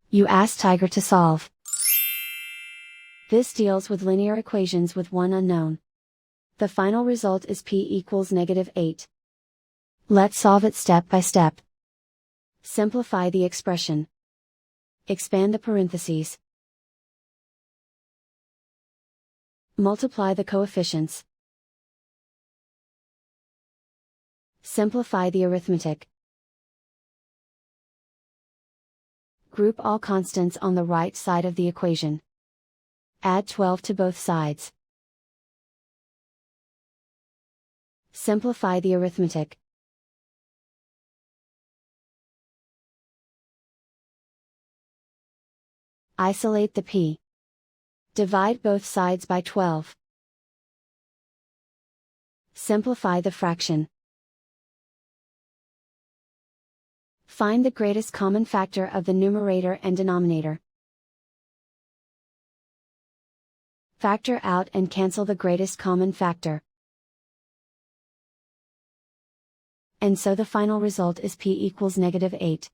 You ask Tiger to solve. This deals with linear equations with one unknown. The final result is p equals -8. Let's solve it step by step. Simplify the expression. Expand the parentheses. Multiply the coefficients. Simplify the arithmetic. Group all constants on the right side of the equation. Add 12 to both sides. Simplify the arithmetic. Isolate the p. Divide both sides by 12. Simplify the fraction. Find the greatest common factor of the numerator and denominator. Factor out and cancel the greatest common factor. And so the final result is p equals -8.